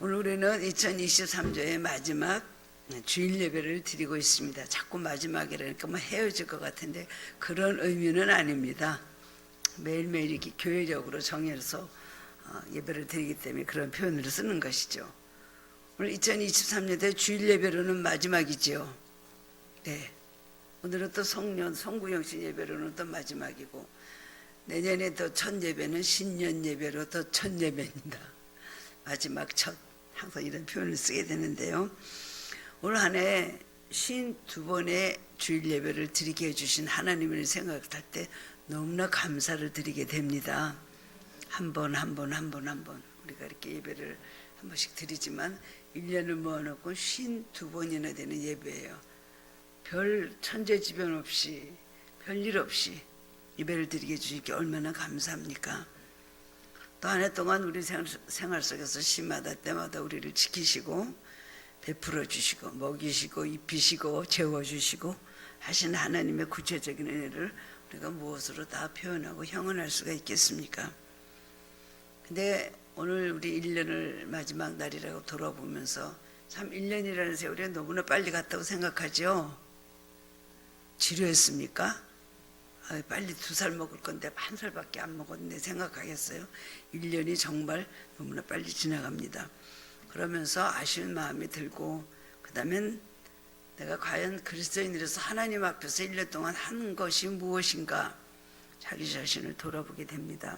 오늘 우리는 2023년의 마지막 주일 예배를 드리고 있습니다. 자꾸 마지막이라니까 뭐 헤어질 것 같은데 그런 의미는 아닙니다. 매일매일 이렇게 교회적으로 정해서 예배를 드리기 때문에 그런 표현을 쓰는 것이죠. 오늘 2023년의 주일 예배로는 마지막이지요. 네. 오늘은 또 송구영신 예배로는 또 마지막이고, 내년에 또 첫 예배는 신년 예배로 또 첫 예배입니다. 마지막 첫, 항상 이런 표현을 쓰게 되는데요. 올 한 해 52번의 주일 예배를 드리게 해주신 하나님을 생각할 때 너무나 감사를 드리게 됩니다. 한 번 우리가 이렇게 예배를 한 번씩 드리지만 1년을 모아놓고 52번이나 되는 예배예요. 별 천재지변 없이 별일 없이 예배를 드리게 해주시기 얼마나 감사합니까? 또 한 해 동안 우리 생활 속에서 시마다 때마다 우리를 지키시고 베풀어 주시고 먹이시고 입히시고 재워주시고 하신 하나님의 구체적인 은혜를 우리가 무엇으로 다 표현하고 형언할 수가 있겠습니까? 근데 오늘 우리 1년을 마지막 날이라고 돌아보면서 참 1년이라는 세월이 너무나 빨리 갔다고 생각하죠. 지루했습니까? 빨리 2살 먹을 건데 1살밖에 안 먹었네 생각하겠어요. 1년이 정말 너무나 빨리 지나갑니다. 그러면서 아쉬운 마음이 들고, 그 다음엔 내가 과연 그리스도인으로서 하나님 앞에서 1년 동안 한 것이 무엇인가 자기 자신을 돌아보게 됩니다.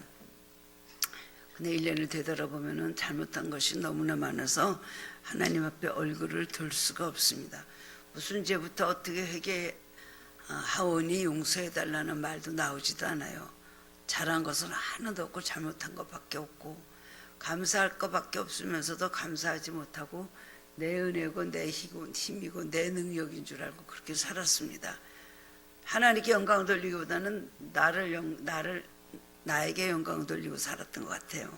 근데 1년을 되돌아보면 잘못한 것이 너무나 많아서 하나님 앞에 얼굴을 들 수가 없습니다. 무슨 죄부터 어떻게 하오니 용서해달라는 말도 나오지도 않아요. 잘한 것은 하나도 없고 잘못한 것밖에 없고 감사할 것밖에 없으면서도 감사하지 못하고 내 은혜고 내 힘이고 내 능력인 줄 알고 그렇게 살았습니다. 하나님께 영광을 돌리기보다는 나에게 영광을 돌리고 살았던 것 같아요.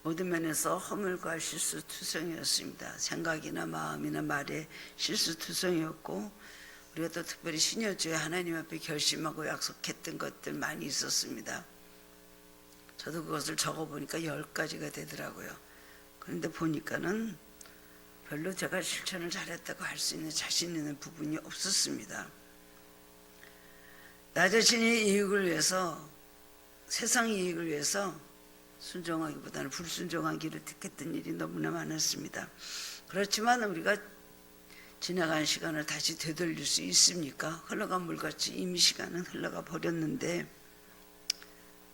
모든 면에서 허물과 실수투성이었습니다. 생각이나 마음이나 말에 실수투성이었고, 우리가 또 특별히 신여주에 하나님 앞에 결심하고 약속했던 것들 많이 있었습니다. 저도 그것을 적어보니까 10가지가 되더라고요. 그런데 보니까는 별로 제가 실천을 잘했다고 할 수 있는 자신 있는 부분이 없었습니다. 나 자신의 이익을 위해서, 세상 이익을 위해서 순종하기보다는 불순종한 길을 택했던 일이 너무나 많았습니다. 그렇지만 우리가 지나간 시간을 다시 되돌릴 수 있습니까? 흘러간 물같이 이미 시간은 흘러가 버렸는데,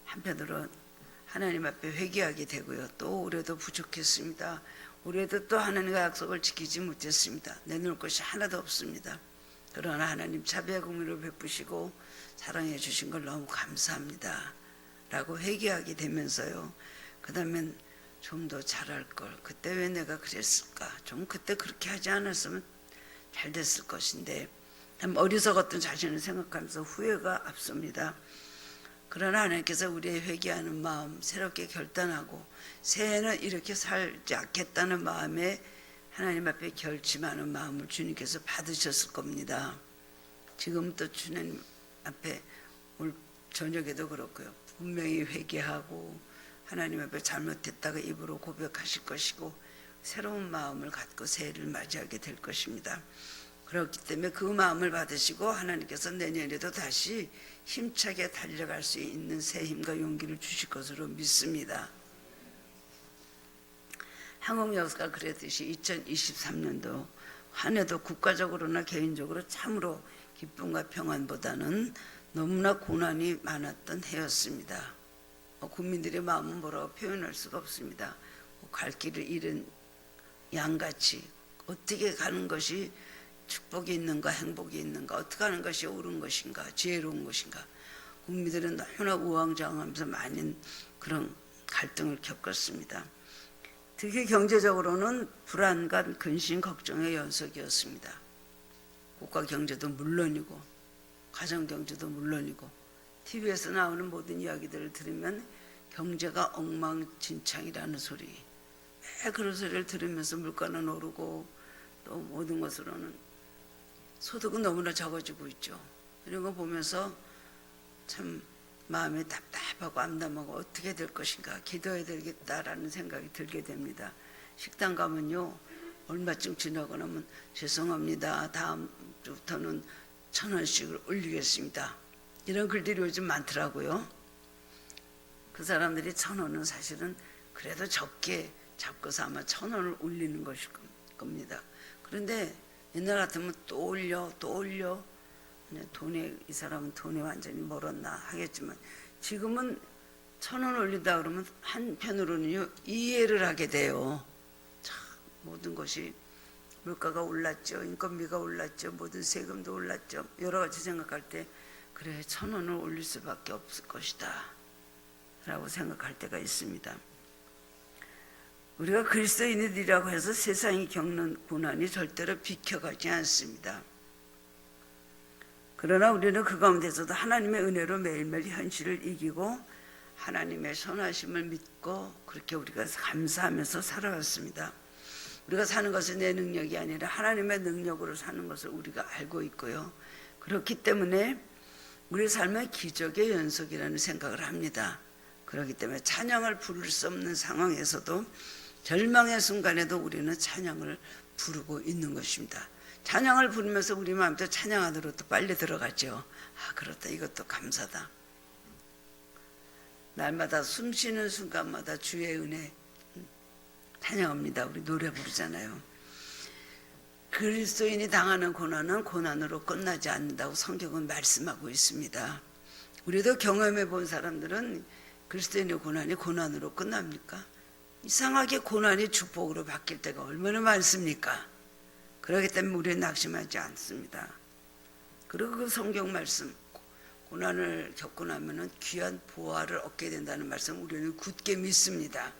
한편으로 하나님 앞에 회개하게 되고요. 또 올해도 부족했습니다. 올해도 또 하나님과 약속을 지키지 못했습니다. 내놓을 것이 하나도 없습니다. 그러나 하나님 자비와 공의를 베푸시고 사랑해 주신 걸 너무 감사합니다 라고 회개하게 되면서요, 그 다음엔 좀 더 잘할 걸, 그때 왜 내가 그랬을까, 좀 그때 그렇게 하지 않았으면 잘 됐을 것인데, 어리석었던 자신을 생각하면서 후회가 앞섭니다. 그러나 하나님께서 우리의 회개하는 마음 새롭게 결단하고 새해는 이렇게 살지 않겠다는 마음에 하나님 앞에 결심하는 마음을 주님께서 받으셨을 겁니다. 지금 또 주님 앞에 오늘 저녁에도 그렇고요, 분명히 회개하고 하나님 앞에 잘못했다가 입으로 고백하실 것이고 새로운 마음을 갖고 새해를 맞이하게 될 것입니다. 그렇기 때문에 그 마음을 받으시고 하나님께서 내년에도 다시 힘차게 달려갈 수 있는 새 힘과 용기를 주실 것으로 믿습니다. 한국 역사가 그랬듯이 2023년도 한 해도 국가적으로나 개인적으로 참으로 기쁨과 평안보다는 너무나 고난이 많았던 해였습니다. 국민들의 마음은 뭐라고 표현할 수가 없습니다. 갈 길을 잃은 양같이 어떻게 가는 것이 축복이 있는가 행복이 있는가, 어떻게 하는 것이 옳은 것인가 지혜로운 것인가, 국민들은 너무나 우왕좌왕하면서 많은 그런 갈등을 겪었습니다. 특히 경제적으로는 불안감, 근심, 걱정의 연속이었습니다. 국가 경제도 물론이고 가정 경제도 물론이고 TV에서 나오는 모든 이야기들을 들으면 경제가 엉망진창이라는 소리, 그런 소리를 들으면서 물가는 오르고 또 모든 것으로는 소득은 너무나 적어지고 있죠. 이런 거 보면서 참 마음이 답답하고 암담하고 어떻게 될 것인가 기도해야 되겠다라는 생각이 들게 됩니다. 식당 가면요 얼마쯤 지나고 나면 죄송합니다. 다음 주부터는 1,000원씩을 올리겠습니다. 이런 글들이 요즘 많더라고요. 그 사람들이 1,000원은 사실은 그래도 적게 잡고서 아마 1,000원을 올리는 것일 겁니다. 그런데 옛날 같으면 또 올려 돈에 이 사람은 돈에 완전히 멀었나 하겠지만 지금은 1,000원 올린다 그러면 한편으로는요 이해를 하게 돼요. 참 모든 것이 물가가 올랐죠, 인건비가 올랐죠, 모든 세금도 올랐죠. 여러 가지 생각할 때 그래 1,000원을 올릴 수밖에 없을 것이다 라고 생각할 때가 있습니다. 우리가 그리스도인이라고 해서 세상이 겪는 고난이 절대로 비켜가지 않습니다. 그러나 우리는 그 가운데서도 하나님의 은혜로 매일매일 현실을 이기고 하나님의 선하심을 믿고 그렇게 우리가 감사하면서 살아왔습니다. 우리가 사는 것은 내 능력이 아니라 하나님의 능력으로 사는 것을 우리가 알고 있고요. 그렇기 때문에 우리 삶은 기적의 연속이라는 생각을 합니다. 그렇기 때문에 찬양을 부를 수 없는 상황에서도 절망의 순간에도 우리는 찬양을 부르고 있는 것입니다. 찬양을 부르면서 우리 마음도 찬양 안으로 또 빨리 들어가죠. 아 그렇다, 이것도 감사다. 날마다 숨 쉬는 순간마다 주의 은혜 찬양합니다. 우리 노래 부르잖아요. 그리스도인이 당하는 고난은 고난으로 끝나지 않는다고 성경은 말씀하고 있습니다. 우리도 경험해 본 사람들은 그리스도인의 고난이 고난으로 끝납니까? 이상하게 고난이 축복으로 바뀔 때가 얼마나 많습니까? 그렇기 때문에 우리는 낙심하지 않습니다. 그리고 그 성경 말씀, 고난을 겪고 나면 귀한 보화를 얻게 된다는 말씀 우리는 굳게 믿습니다.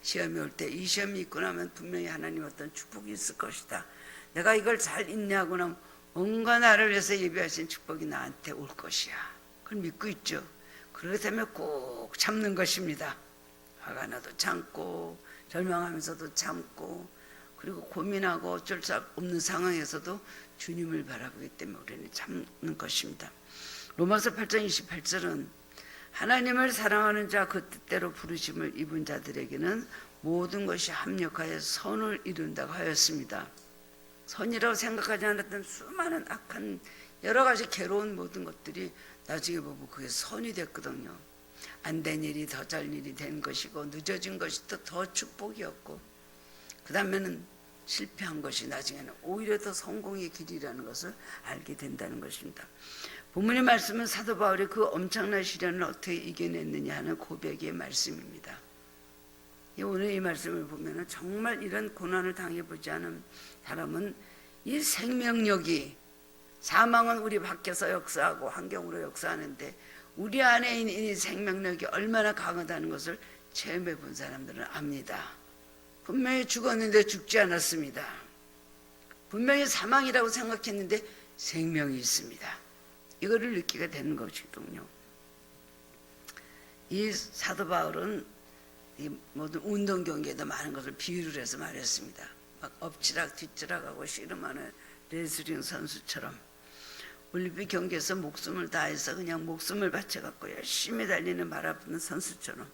시험이 올 때 이 시험이 있고 나면 분명히 하나님 어떤 축복이 있을 것이다. 내가 이걸 잘 인내하고 나면 온갖 나를 위해서 예비하신 축복이 나한테 올 것이야. 그걸 믿고 있죠. 그렇기 때문에 꼭 참는 것입니다. 화가 나도 참고 절망하면서도 참고 그리고 고민하고 어쩔 수 없는 상황에서도 주님을 바라보기 때문에 우리는 참는 것입니다. 로마서 8장 28절은 하나님을 사랑하는 자 그 뜻대로 부르심을 입은 자들에게는 모든 것이 합력하여 선을 이룬다고 하였습니다. 선이라고 생각하지 않았던 수많은 악한 여러 가지 괴로운 모든 것들이 나중에 보면 그게 선이 됐거든요. 안 된 일이 더 잘 일이 된 것이고 늦어진 것이 또 더 축복이었고 그 다음에는 실패한 것이 나중에는 오히려 더 성공의 길이라는 것을 알게 된다는 것입니다. 본문의 말씀은 사도 바울이 그 엄청난 시련을 어떻게 이겨냈느냐 하는 고백의 말씀입니다. 오늘 이 말씀을 보면 정말 이런 고난을 당해보지 않은 사람은 이 생명력이 사망은 우리 밖에서 역사하고 환경으로 역사하는데 우리 안에 있는 이 생명력이 얼마나 강하다는 것을 체험해 본 사람들은 압니다. 분명히 죽었는데 죽지 않았습니다. 분명히 사망이라고 생각했는데 생명이 있습니다. 이거를 느끼게 되는 것이거든요. 이 사도 바울은 이 모든 운동 경기에도 많은 것을 비유를 해서 말했습니다. 막 엎치락 뒤치락하고 씨름하는 레슬링 선수처럼 올림픽 경기에서 목숨을 다해서 그냥 목숨을 바쳐갖고 열심히 달리는 말아붙는 선수처럼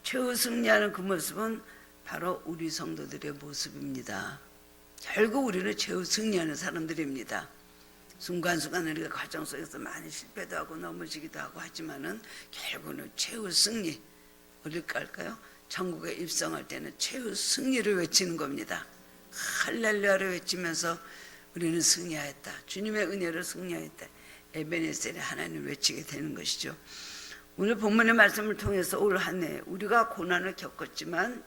최후 승리하는 그 모습은 바로 우리 성도들의 모습입니다. 결국 우리는 최후 승리하는 사람들입니다. 순간순간 우리가 과정 속에서 많이 실패도 하고 넘어지기도 하고 하지만은 결국은 최후 승리, 어딜까 할까요? 천국에 입성할 때는 최후 승리를 외치는 겁니다. 할렐루야를 외치면서 우리는 승리하였다. 주님의 은혜로 승리하였다. 에베네셀의 하나님을 외치게 되는 것이죠. 오늘 본문의 말씀을 통해서 올 한 해 우리가 고난을 겪었지만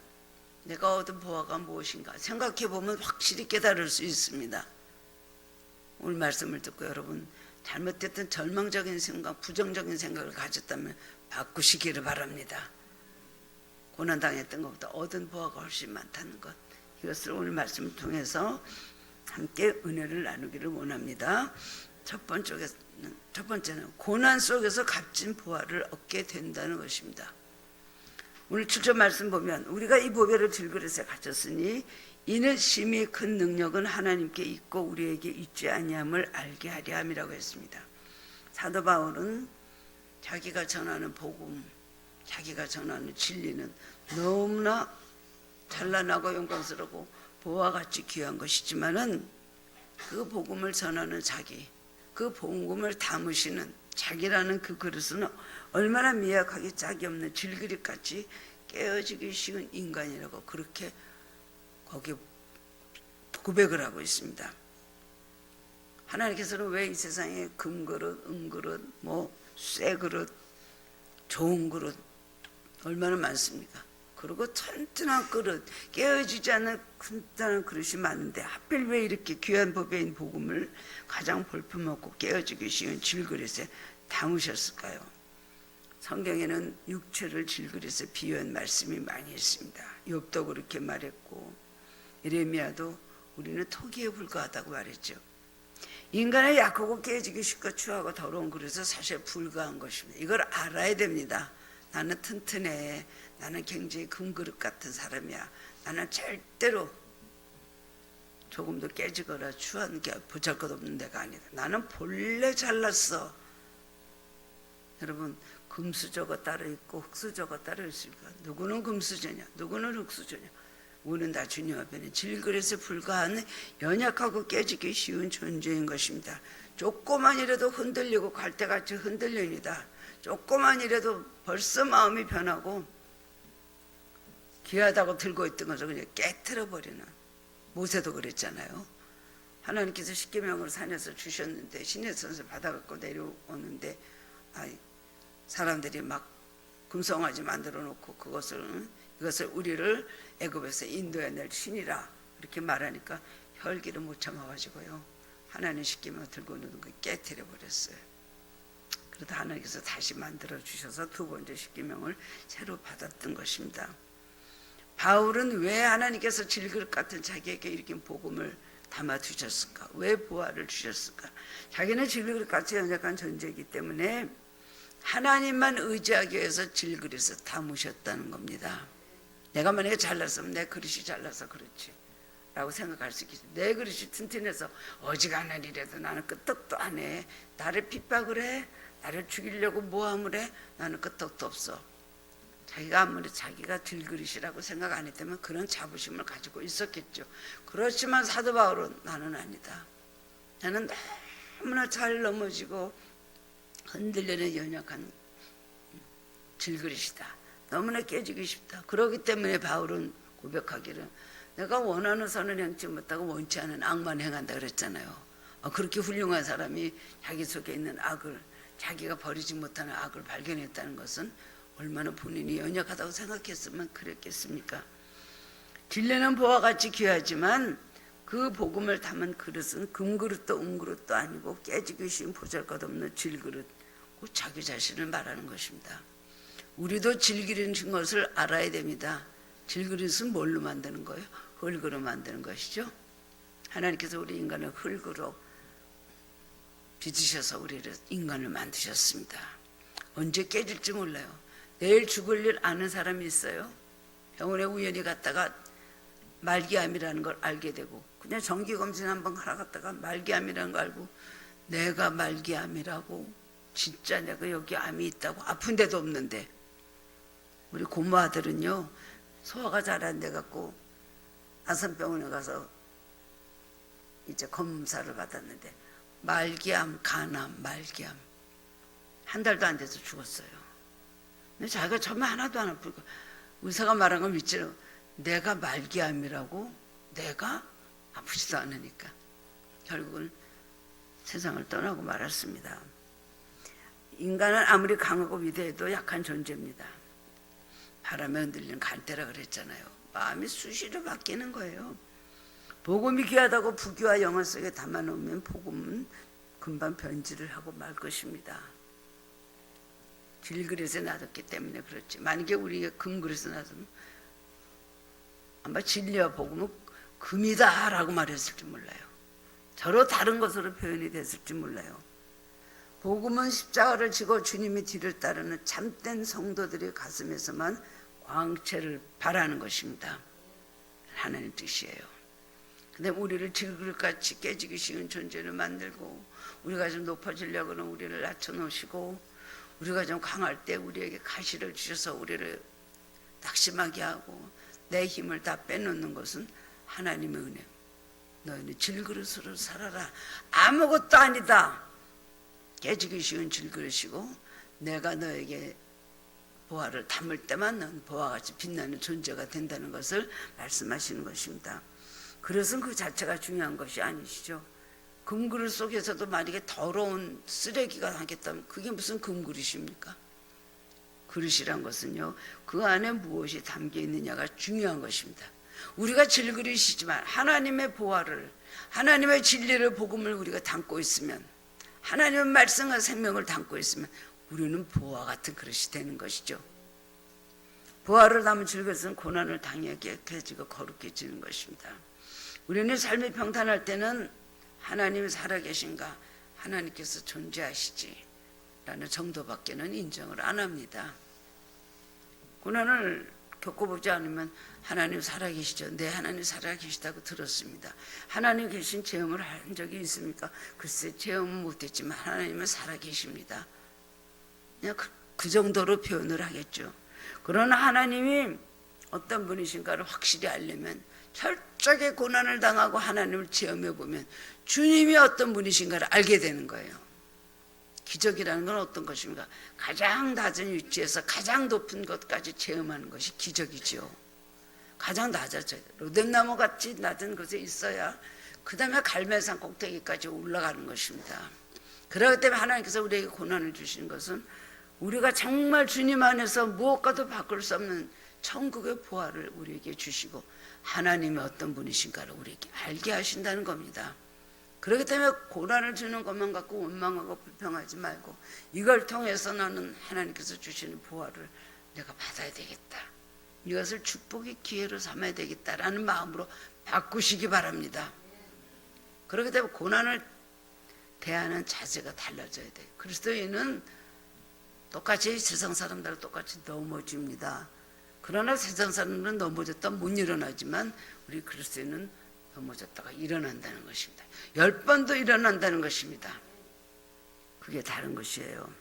내가 얻은 보화가 무엇인가 생각해보면 확실히 깨달을 수 있습니다. 오늘 말씀을 듣고 여러분 잘못됐던 절망적인 생각, 부정적인 생각을 가졌다면 바꾸시기를 바랍니다. 고난당했던 것보다 얻은 보화가 훨씬 많다는 것, 이것을 오늘 말씀을 통해서 함께 은혜를 나누기를 원합니다. 첫 번째는 고난 속에서 값진 보화를 얻게 된다는 것입니다. 오늘 7절 말씀 보면 우리가 이 보배를 들그릇에 가졌으니 이는 심히 큰 능력은 하나님께 있고 우리에게 있지 아니함을 알게 하려 함이라고 했습니다. 사도 바울은 자기가 전하는 복음, 자기가 전하는 진리는 너무나 찬란하고 영광스럽고 보와 같이 귀한 것이지만은 그 복음을 전하는 자기, 그 복음을 담으시는 자기라는 그 그릇은 얼마나 미약하게 짝이 없는 질그릇같이 깨어지기 쉬운 인간이라고 그렇게 거기에 고백을 하고 있습니다. 하나님께서는 왜 이 세상에 금그릇, 은그릇, 쇠그릇, 좋은 그릇 얼마나 많습니까? 그리고 튼튼한 그릇, 깨어지지 않는 튼튼한 그릇이 많은데 하필 왜 이렇게 귀한 법인 복음을 가장 볼품없고 깨어지기 쉬운 질그릇에 담으셨을까요? 성경에는 육체를 질그릇에 비유한 말씀이 많이 있습니다. 욥도 그렇게 말했고 예레미야도 우리는 토기에 불과하다고 말했죠. 인간의 약하고 깨지기 쉽고 추하고 더러운 그릇은 사실 불과한 것입니다. 이걸 알아야 됩니다. 나는 튼튼해. 나는 굉장히 금그릇 같은 사람이야. 나는 절대로 조금도 깨지거나 추한 게 보잘것없는 데가 아니다. 나는 본래 잘났어. 여러분, 금수저가 따로 있고 흙수저가 따로 있습니까? 누구는 금수저냐? 누구는 흙수저냐? 우리는 다 주님 앞에는 질그릇에 불과한 연약하고 깨지기 쉬운 존재인 것입니다. 조그만이라도 흔들리고 갈대같이 흔들립니다. 조그만이라도 벌써 마음이 변하고 귀하다고 들고 있던 것을 그냥 깨트려 버리는, 모세도 그랬잖아요. 하나님께서 십계명을 산에서 주셨는데 시내산에서 받아갖고 내려오는데 사람들이 막 금송아지 만들어 놓고 이것을 우리를 애굽에서 인도해낼 신이라 이렇게 말하니까 혈기를 못 참아가지고요, 하나님 십계명 들고 있는 거 깨트려 버렸어요. 그러다 하나님께서 다시 만들어 주셔서 두 번째 십계명을 새로 받았던 것입니다. 바울은 왜 하나님께서 질그릇 같은 자기에게 이렇게 복음을 담아 주셨을까? 왜 보화를 주셨을까? 자기는 질그릇 같이 연약한 존재이기 때문에 하나님만 의지하기 위해서 질그릇을 담으셨다는 겁니다. 내가 만약에 잘났으면 내 그릇이 잘나서 그렇지 라고 생각할 수 있겠죠. 내 그릇이 튼튼해서 어지간한 일에도 나는 끄떡도 안 해. 나를 핍박을 해, 나를 죽이려고 모함을 해, 나는 끄떡도 없어. 자기가 아무리 자기가 질그릇이라고 생각 안 했다면 그런 자부심을 가지고 있었겠죠. 그렇지만 사도 바울은 나는 아니다. 나는 너무나 잘 넘어지고 흔들리는 연약한 질그릇이다. 너무나 깨지기 쉽다. 그렇기 때문에 바울은 고백하기를 내가 원하는 선을 행치 못하고 원치 않은 악만 행한다 그랬잖아요. 그렇게 훌륭한 사람이 자기 속에 있는 악을, 자기가 버리지 못하는 악을 발견했다는 것은 얼마나 본인이 연약하다고 생각했으면 그랬겠습니까? 진리는 보와 같이 귀하지만 그 복음을 담은 그릇은 금그릇도 은그릇도 아니고 깨지기 쉬운 보잘것없는 질그릇, 곧 자기 자신을 말하는 것입니다. 우리도 질그릇인 것을 알아야 됩니다. 질그릇은 뭘로 만드는 거예요? 흙으로 만드는 것이죠. 하나님께서 우리 인간을 흙으로 빚으셔서 우리를 인간을 만드셨습니다. 언제 깨질지 몰라요. 내일 죽을 일 아는 사람이 있어요? 병원에 우연히 갔다가 말기암이라는 걸 알게 되고 그냥 정기검진 한번 하러 갔다가 말기암이라는 걸 알고 내가 말기암이라고, 진짜 내가 여기 암이 있다고, 아픈 데도 없는데. 우리 고모 아들은요, 소화가 잘 안 돼갖고 아산병원에 가서 이제 검사를 받았는데 말기암, 간암, 말기암 한 달도 안 돼서 죽었어요. 근데 자기가 처음에 하나도 안 아프고 의사가 말한 걸 믿지를, 내가 말기암이라고, 내가 아프지도 않으니까 결국은 세상을 떠나고 말았습니다. 인간은 아무리 강하고 위대해도 약한 존재입니다. 바람에 흔들리는 갈대라 그랬잖아요. 마음이 수시로 바뀌는 거예요. 복음이 귀하다고 부귀와 영화 속에 담아놓으면 복음은 금방 변질을 하고 말 것입니다. 질그릇에 놔뒀기 때문에 그렇지. 만약에 우리가 금그릇에 놔두면 아마 진리와 복음은 금이다 라고 말했을지 몰라요. 저로 다른 것으로 표현이 됐을지 몰라요. 복음은 십자가를 지고 주님의 뒤를 따르는 참된 성도들의 가슴에서만 광채를 발하는 것입니다. 하나님 뜻이에요. 근데 우리를 질그릇같이 깨지기 쉬운 존재를 만들고 우리가 좀 높아지려고는 우리를 낮춰놓으시고 우리가 좀 강할 때 우리에게 가시를 주셔서 우리를 낙심하게 하고 내 힘을 다 빼놓는 것은 하나님의 은혜. 너희는 질그릇으로 살아라. 아무것도 아니다. 깨지기 쉬운 질그릇이고 내가 너에게 보화를 담을 때만 넌 보화와 같이 빛나는 존재가 된다는 것을 말씀하시는 것입니다. 그릇은 그 자체가 중요한 것이 아니시죠. 금그릇 속에서도 만약에 더러운 쓰레기가 나겠다면 그게 무슨 금그릇입니까? 그릇이란 것은요, 그 안에 무엇이 담겨 있느냐가 중요한 것입니다. 우리가 질그릇이지만 하나님의 보화를, 하나님의 진리를, 복음을 우리가 담고 있으면, 하나님의 말씀과 생명을 담고 있으면 우리는 보화 같은 그릇이 되는 것이죠. 보화를 담은 질그릇은 고난을 당해 깨끗해지고 거룩해지는 것입니다. 우리는 삶이 평탄할 때는 하나님이 살아계신가, 하나님께서 존재하시지 라는 정도밖에는 인정을 안 합니다. 고난을 겪어보지 않으면 하나님 살아계시죠. 네, 하나님 살아계시다고 들었습니다. 하나님 계신 체험을 한 적이 있습니까? 글쎄 체험은 못했지만 하나님은 살아계십니다. 그냥 그 정도로 표현을 하겠죠. 그러나 하나님이 어떤 분이신가를 확실히 알려면 철저하게 고난을 당하고 하나님을 체험해 보면 주님이 어떤 분이신가를 알게 되는 거예요. 기적이라는 건 어떤 것입니까? 가장 낮은 위치에서 가장 높은 것까지 체험하는 것이 기적이죠. 가장 낮아져야 돼. 로뎀나무 같이 낮은 곳에 있어야 그 다음에 갈매산 꼭대기까지 올라가는 것입니다. 그렇기 때문에 하나님께서 우리에게 고난을 주시는 것은 우리가 정말 주님 안에서 무엇과도 바꿀 수 없는 천국의 보화를 우리에게 주시고 하나님이 어떤 분이신가를 우리에게 알게 하신다는 겁니다. 그렇기 때문에 고난을 주는 것만 갖고 원망하고 불평하지 말고 이걸 통해서 나는 하나님께서 주시는 보화를 내가 받아야 되겠다. 이것을 축복의 기회로 삼아야 되겠다라는 마음으로 바꾸시기 바랍니다. 그렇기 때문에 고난을 대하는 자세가 달라져야 돼요. 그리스도인은 똑같이 세상 사람들과 똑같이 넘어집니다. 그러나 세상 사람들은 넘어졌다 못 일어나지만 우리 그리스도인은 넘어졌다가 일어난다는 것입니다. 10번도 일어난다는 것입니다. 그게 다른 것이에요.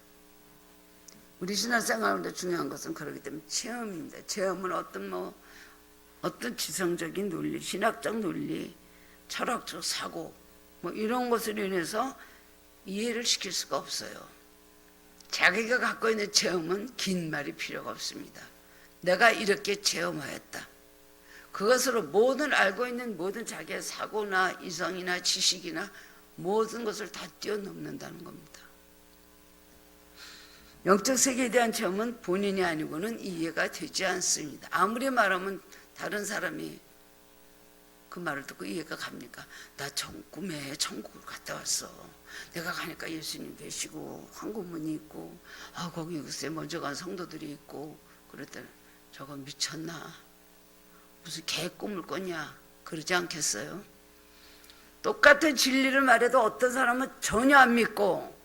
우리 신앙생활인데 중요한 것은 그렇기 때문에 체험입니다. 체험은 어떤 지성적인 논리, 신학적 논리, 철학적 사고 이런 것으로 인해서 이해를 시킬 수가 없어요. 자기가 갖고 있는 체험은 긴 말이 필요가 없습니다. 내가 이렇게 체험하였다. 그것으로 모든 알고 있는 모든 자기의 사고나 이성이나 지식이나 모든 것을 다 뛰어넘는다는 겁니다. 영적 세계에 대한 체험은 본인이 아니고는 이해가 되지 않습니다. 아무리 말하면 다른 사람이 그 말을 듣고 이해가 갑니까? 나 꿈에 천국을 갔다 왔어. 내가 가니까 예수님 계시고 황금문이 있고 거기 글쎄 먼저 간 성도들이 있고 그랬더니 저거 미쳤나? 무슨 개 꿈을 꿨냐? 그러지 않겠어요? 똑같은 진리를 말해도 어떤 사람은 전혀 안 믿고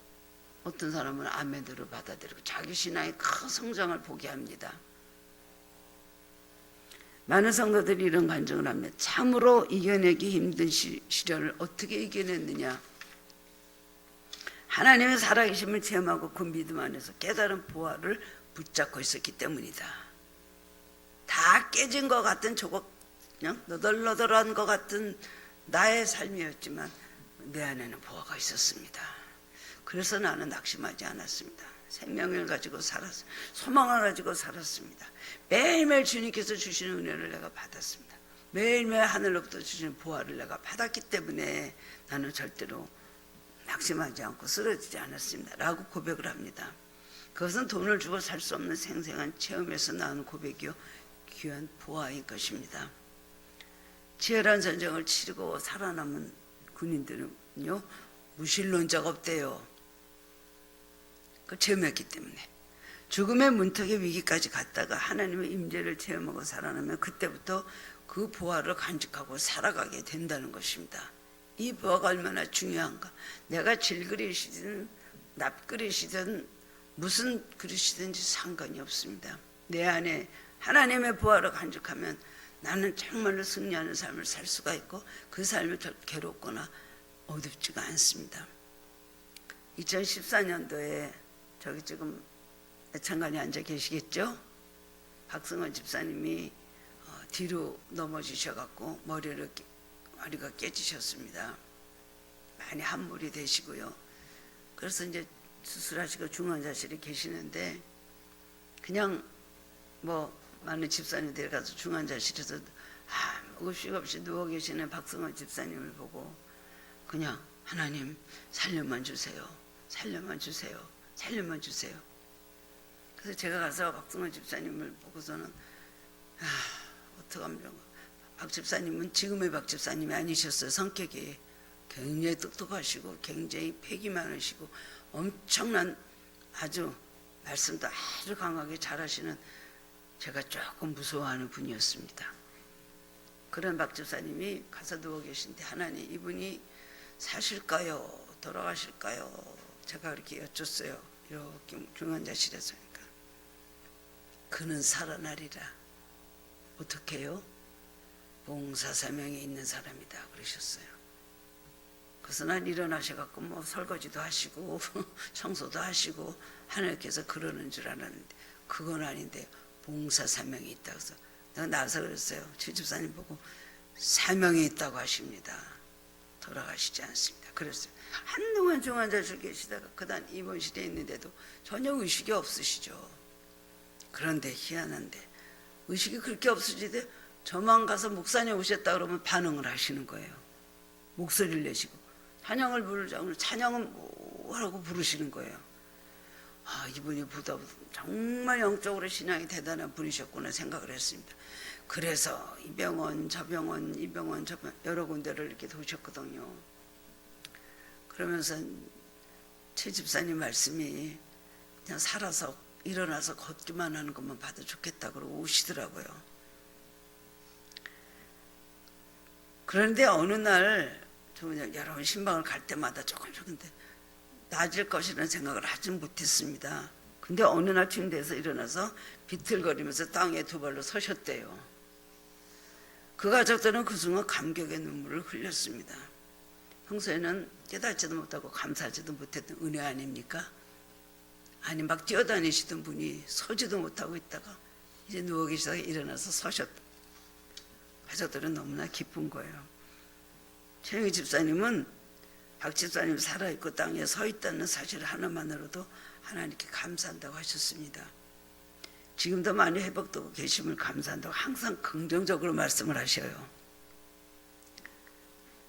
어떤 사람은 아멘으로 받아들이고 자기 신앙의 큰 성장을 보게 합니다. 많은 성도들이 이런 간증을 합니다. 참으로 이겨내기 힘든 시련을 어떻게 이겨냈느냐? 하나님의 살아계심을 체험하고 그 믿음 안에서 깨달은 보화를 붙잡고 있었기 때문이다. 다 깨진 것 같은 저거 그냥 너덜너덜한 것 같은 나의 삶이었지만 내 안에는 보화가 있었습니다. 그래서 나는 낙심하지 않았습니다. 생명을 가지고 살았습니다. 소망을 가지고 살았습니다. 매일매일 주님께서 주시는 은혜를 내가 받았습니다. 매일매일 하늘로부터 주시는 보화를 내가 받았기 때문에 나는 절대로 낙심하지 않고 쓰러지지 않았습니다. 라고 고백을 합니다. 그것은 돈을 주고 살 수 없는 생생한 체험에서 나온 고백이요 귀한 보화인 것입니다. 치열한 전쟁을 치르고 살아남은 군인들은요 무신론자가 없대요. 그 체험했기 때문에 죽음의 문턱의 위기까지 갔다가 하나님의 임재를 체험하고 살아나면 그때부터 그 보화를 간직하고 살아가게 된다는 것입니다. 이 보화가 얼마나 중요한가. 내가 질그릇이든 납그릇이든 무슨 그릇이든지 상관이 없습니다. 내 안에 하나님의 보화를 간직하면 나는 정말로 승리하는 삶을 살 수가 있고 그 삶이 더 괴롭거나 어둡지가 않습니다. 2014년도에 저기 지금 애창간에 앉아 계시겠죠? 박승원 집사님이 뒤로 넘어지셔갖고 머리가 깨지셨습니다. 많이 함몰이 되시고요. 그래서 이제 수술하시고 중환자실에 계시는데 그냥 뭐 많은 집사님들이 가서 중환자실에서 아무 식 없이 누워 계시는 박승원 집사님을 보고 그냥 하나님 살려만 주세요. 살려만 주세요. 살려만 주세요. 그래서 제가 가서 박승원 집사님을 보고서는 어떡하면 박 집사님은 지금의 박 집사님이 아니셨어요. 성격이 굉장히 똑똑하시고 굉장히 패기 많으시고 엄청난 아주 말씀도 아주 강하게 잘하시는 제가 조금 무서워하는 분이었습니다. 그런 박 집사님이 가서 누워 계신데 하나님 이분이 사실까요? 돌아가실까요? 제가 그렇게 여쭸어요. 이렇게 중환자실에서. 그는 살아나리라. 어떻게 해요? 봉사사명에 있는 사람이다 그러셨어요. 그래서 난 일어나셔갖고 뭐 설거지도 하시고 청소도 하시고 하나님께서 그러는 줄 알았는데 그건 아닌데 봉사사명이 있다. 그래서 내가 나서 그랬어요. 최 집사님 보고 사명이 있다고 하십니다. 돌아가시지 않습니다. 그랬어요. 한동안 중환자실 계시다가 그다음 입원실에 있는데도 전혀 의식이 없으시죠. 그런데 희한한데 의식이 그렇게 없으시대 저만 가서 목사님 오셨다 그러면 반응을 하시는 거예요. 목소리를 내시고 찬양을 부르자고 찬양은 뭐라고 부르시는 거예요. 이분이 보다 정말 영적으로 신앙이 대단한 분이셨구나 생각을 했습니다. 그래서 이 병원 저 병원 이 병원 저 병원 여러 군데를 이렇게 도셨거든요. 그러면서 최 집사님 말씀이 그냥 살아서 일어나서 걷기만 하는 것만 봐도 좋겠다 그러고 오시더라고요. 그런데 어느 날 여러분 신방을 갈 때마다 조금인데 나아질 것이라는 생각을 하지 못했습니다. 근데 어느 날 침대에서 일어나서 비틀거리면서 땅에 두 발로 서셨대요. 그 가족들은 그 순간 감격의 눈물을 흘렸습니다. 평소에는 깨닫지도 못하고 감사하지도 못했던 은혜 아닙니까? 아니 막 뛰어다니시던 분이 서지도 못하고 있다가 이제 누워 계시다가 일어나서 서셨다. 가족들은 너무나 기쁜 거예요. 최영희 집사님은 박 집사님 살아있고 땅에 서 있다는 사실 하나만으로도 하나님께 감사한다고 하셨습니다. 지금도 많이 회복되고 계심을 감사한다고 항상 긍정적으로 말씀을 하셔요.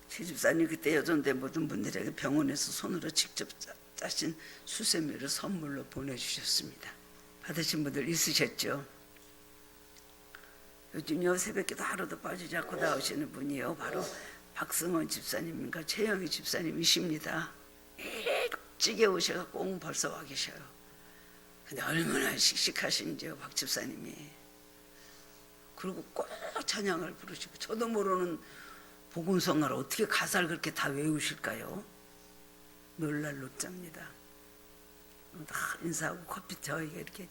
최 집사님 그때 여전된 모든 분들에게 병원에서 손으로 직접 짜신 수세미를 선물로 보내주셨습니다. 받으신 분들 있으셨죠? 요즘요 새벽기도 하루도 빠지지 않고 나오시는 분이요 바로 박승원 집사님과 최영희 집사님이십니다. 일찍이 오셔갖고 오늘 벌써 와 계셔요. 근데 얼마나 씩씩하신지요 박 집사님이. 그리고 꼭 찬양을 부르시고 저도 모르는 복음성가를 어떻게 가사를 그렇게 다 외우실까요? 놀랄 노자입니다. 다 인사하고 커피 저에게 이렇게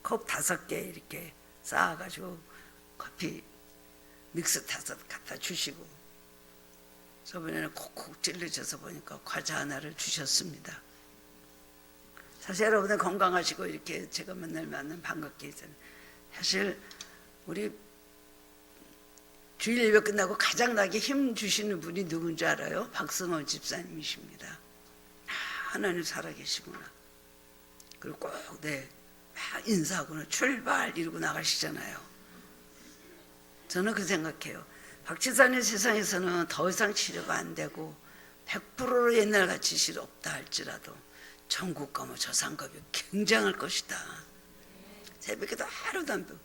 컵 5개 이렇게 쌓아가지고 커피 믹스 타서 갖다 주시고 저번에는 콕콕 찔러져서 보니까 과자 하나를 주셨습니다. 사실 여러분들 건강하시고 이렇게 제가 맨날 만난 반갑게 있잖아요. 사실 우리 주일 예배 끝나고 가장 나게 힘 주시는 분이 누군지 알아요? 박승원 집사님이십니다. 하나님 살아계시구나. 그리고 꼭 막 인사하고는 출발 이러고 나가시잖아요. 저는 그 생각해요. 박 집사님 세상에서는 더 이상 치료가 안 되고 100%로 옛날같이 치료 없다 할지라도 천국 가면 저 상급이 굉장할 것이다. 새벽에도 하루도 안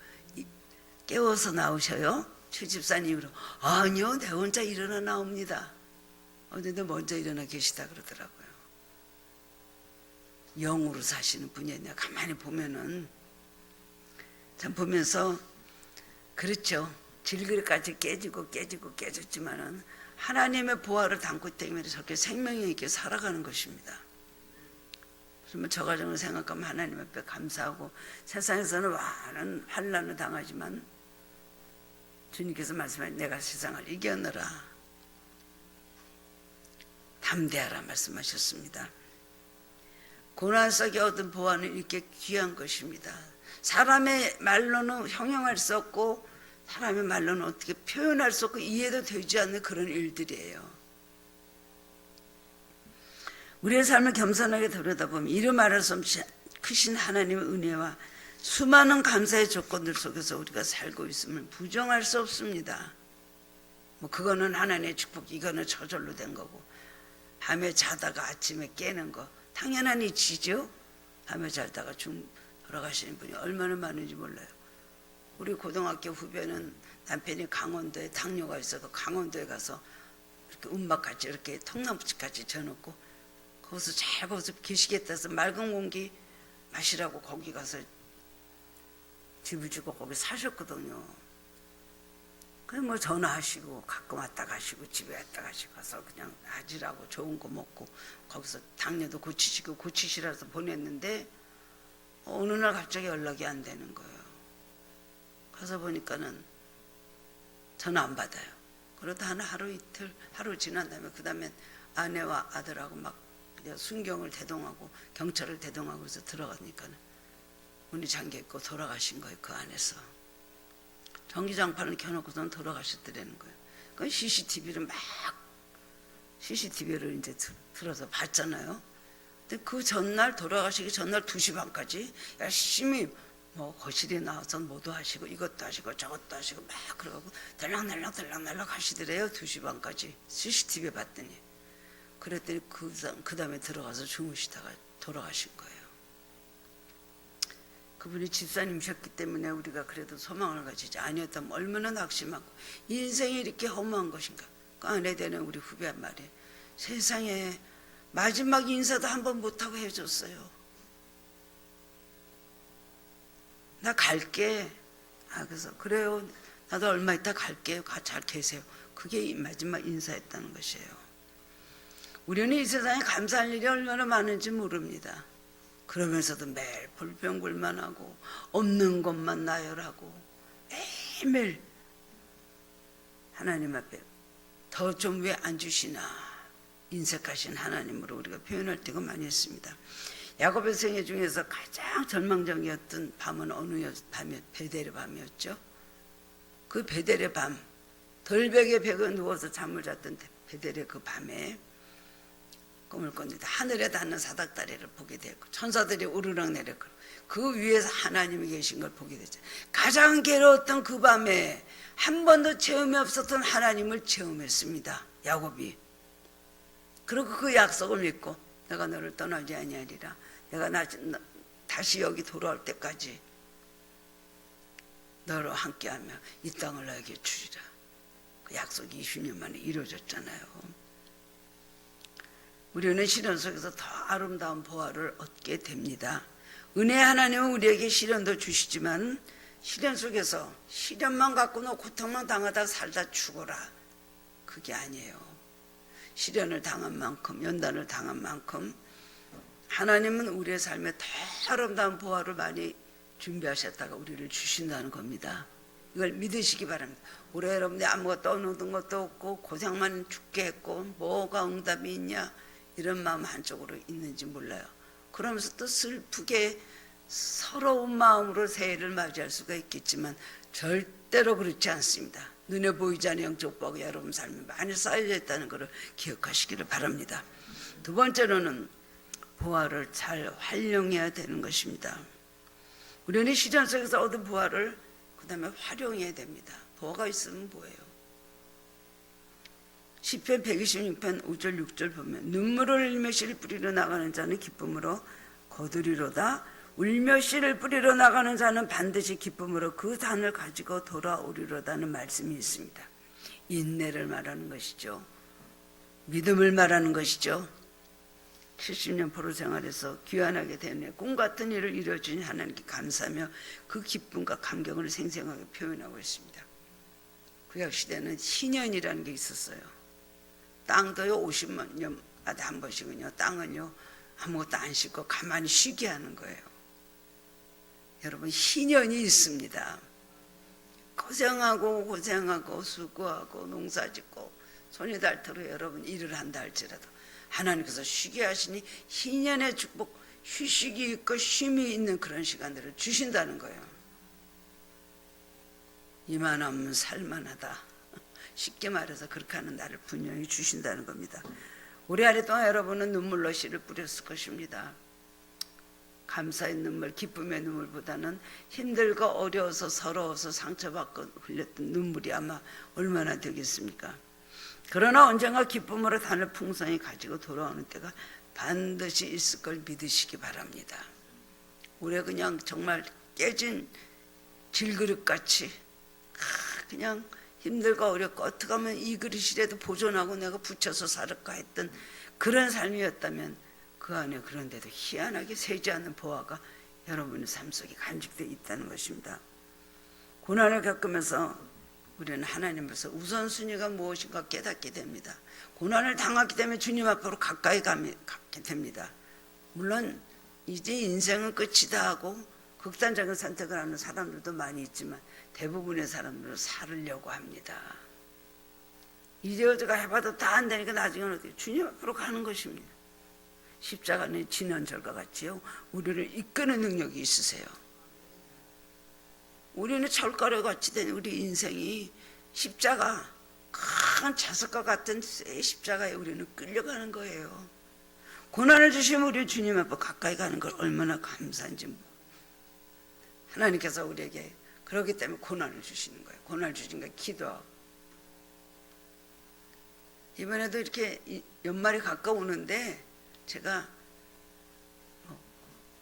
깨워서 나오셔요. 최 집사님으로 아니요 내 혼자 일어나 나옵니다. 근데 먼저 일어나 계시다 그러더라고요. 영으로 사시는 분이에요. 내가 가만히 보면은 참 보면서 그렇죠. 질그릇까지 깨졌지만은 하나님의 보화를 담고 때문에 저렇게 생명력 있게 살아가는 것입니다. 그러면 저 과정을 생각하면 하나님 앞에 감사하고 세상에서는 많은 환난을 당하지만 주님께서 말씀하신 내가 세상을 이겨내라 담대하라 말씀하셨습니다. 고난속에 얻은 보화는 이렇게 귀한 것입니다. 사람의 말로는 형용할 수 없고 사람의 말로는 어떻게 표현할 수 없고 이해도 되지 않는 그런 일들이에요. 우리의 삶을 겸손하게 들여다보면 이루 말할 수 없이 크신 하나님의 은혜와 수많은 감사의 조건들 속에서 우리가 살고 있음을 부정할 수 없습니다. 뭐 그거는 하나님의 축복, 이거는 저절로 된 거고, 밤에 자다가 아침에 깨는 거 당연한 이치죠. 밤에 자다가 돌아가시는 분이 얼마나 많은지 몰라요. 우리 고등학교 후배는 남편이 강원도에 당뇨가 있어서 강원도에 가서 이렇게 움막같이 이렇게 통나무집같이 져놓고 거기서 잘 거기서 계시겠다 해서 맑은 공기 마시라고 거기 가서 집을 주고 거기 사셨거든요. 그냥 뭐 전화하시고 가끔 왔다 가시고 집에 왔다 가시고 가서 그냥 하지라고 좋은 거 먹고 거기서 당뇨도 고치시고 고치시라서 보냈는데 어느 날 갑자기 연락이 안 되는 거예요. 가서 보니까는 전화 안 받아요. 그러다 하루 이틀 하루 지난 다음에 그 다음에 아내와 아들하고 막 그냥 순경을 대동하고 경찰을 대동하고 해서 들어가니까는 문이 잠겨있고 돌아가신 거예요. 그 안에서 전기장판을 켜놓고선 돌아가셨더라는 거예요. 그건 CCTV를 이제 틀어서 봤잖아요. 근데 그 전날 돌아가시기 전날 2시 반까지 열심히 뭐 거실에 나와서 뭐도 하시고 이것도 하시고 저것도 하시고 막 그러고 달랑달랑 하시더래요. 2시 반까지 CCTV 봤더니. 그랬더니 그 다음에 들어가서 주무시다가 돌아가신 거예요. 그분이 집사님이셨기 때문에 우리가 그래도 소망을 가지지, 아니었다면 얼마나 낙심하고 인생이 이렇게 허무한 것인가. 그 안에 되는 우리 후배 한 말이에요. 세상에 마지막 인사도 한 번 못하고 해줬어요. 나 갈게. 그래서 그래요. 나도 얼마 있다 갈게요. 잘 계세요. 그게 마지막 인사였다는 것이에요. 우리는 이 세상에 감사할 일이 얼마나 많은지 모릅니다. 그러면서도 매일 불평불만하고 없는 것만 나열하고 매일매일 하나님 앞에 더 좀 왜 안 주시나 인색하신 하나님으로 우리가 표현할 때가 많이 했습니다. 야곱의 생애 중에서 가장 절망적이었던 밤은 어느 밤이 베델의 밤이었죠. 그 베델의 밤, 덜벽에 벽에 누워서 잠을 잤던 베델의 그 밤에 꿈을 꿨는데 하늘에 닿는 사닥다리를 보게 되었고 천사들이 우르르 내렸고 그 위에서 하나님이 계신 걸 보게 됐죠. 가장 괴로웠던 그 밤에 한 번도 체험이 없었던 하나님을 체험했습니다. 야곱이. 그리고 그 약속을 믿고 내가 너를 떠나지 아니하리라. 내가 다시 여기 돌아올 때까지 너로 함께하며 이 땅을 너에게 주리라. 그 약속이 20년 만에 이루어졌잖아요. 우리는 시련 속에서 더 아름다운 보화를 얻게 됩니다. 은혜 하나님은 우리에게 시련도 주시지만 시련 속에서 시련만 갖고는 고통만 당하다 살다 죽어라. 그게 아니에요. 시련을 당한 만큼, 연단을 당한 만큼 하나님은 우리의 삶에 더 아름다운 보화를 많이 준비하셨다가 우리를 주신다는 겁니다. 이걸 믿으시기 바랍니다. 올해 여러분들 아무것도 얻는 것도 없고 고생만 죽게 했고 뭐가 응답이 있냐 이런 마음 한쪽으로 있는지 몰라요. 그러면서 또 슬프게 서러운 마음으로 새해를 맞이할 수가 있겠지만 절대로 그렇지 않습니다. 눈에 보이지 않는 영적 보화가 여러분 삶에 많이 쌓여져 있다는 것을 기억하시기를 바랍니다. 두 번째로는 보화를 잘 활용해야 되는 것입니다. 우리는 시련 속에서 얻은 보화를 그 다음에 활용해야 됩니다. 보화가 있으면 뭐예요? 시편 126편 5절 6절 보면 눈물을 흘리며 씨를 뿌리러 나가는 자는 기쁨으로 거두리로다. 울며 씨를 뿌리러 나가는 자는 반드시 기쁨으로 그 산을 가지고 돌아오리로다는 말씀이 있습니다. 인내를 말하는 것이죠. 믿음을 말하는 것이죠. 70년 포로 생활에서 귀환하게 되는 꿈 같은 일을 이루어주신 하나님께 감사하며 그 기쁨과 감격을 생생하게 표현하고 있습니다. 구약시대는 희년이라는 게 있었어요. 땅도요 50년마다 한 번씩은요 땅은요 아무것도 안 심고 가만히 쉬게 하는 거예요. 여러분 희년이 있습니다. 고생하고 수고하고 농사짓고 손이 닳도록 여러분 일을 한다 할지라도 하나님께서 쉬게 하시니 희년의 축복, 휴식이 있고 쉼이 있는 그런 시간들을 주신다는 거예요. 이만하면 살만하다. 쉽게 말해서 그렇게 하는 날을 분명히 주신다는 겁니다. 우리 안에 동안 여러분은 눈물로 씨를 뿌렸을 것입니다. 감사의 눈물, 기쁨의 눈물보다는 힘들고 어려워서 서러워서 상처받고 흘렸던 눈물이 아마 얼마나 되겠습니까? 그러나 언젠가 기쁨으로 단을 풍성히 가지고 돌아오는 때가 반드시 있을 걸 믿으시기 바랍니다. 우리가 그냥 정말 깨진 질그릇같이 그냥 힘들고 어렵고 어떻게 하면 이 그릇이라도 보존하고 내가 붙여서 살을까 했던 그런 삶이었다면 그 안에 그런데도 희한하게 새지 않는 보화가 여러분의 삶 속에 간직되어 있다는 것입니다. 고난을 겪으면서 우리는 하나님께서 우선순위가 무엇인가 깨닫게 됩니다. 고난을 당하기 때문에 주님 앞으로 가까이 가게 됩니다. 물론 이제 인생은 끝이다 하고 극단적인 선택을 하는 사람들도 많이 있지만 대부분의 사람들은 살으려고 합니다. 이제어제가 해봐도 다 안 되니까 나중에는 어떻게 주님 앞으로 가는 것입니다. 십자가는 진언절과 같지요. 우리를 이끄는 능력이 있으세요. 우리는 철가루 같이 된 우리 인생이 십자가, 큰 자석과 같은 새 십자가에 우리는 끌려가는 거예요. 고난을 주시면 우리 주님 앞에 가까이 가는 걸 얼마나 감사한지. 하나님께서 우리에게 그렇기 때문에 고난을 주시는 거예요. 고난을 주시니까 기도하고. 이번에도 이렇게 연말이 가까우는데 제가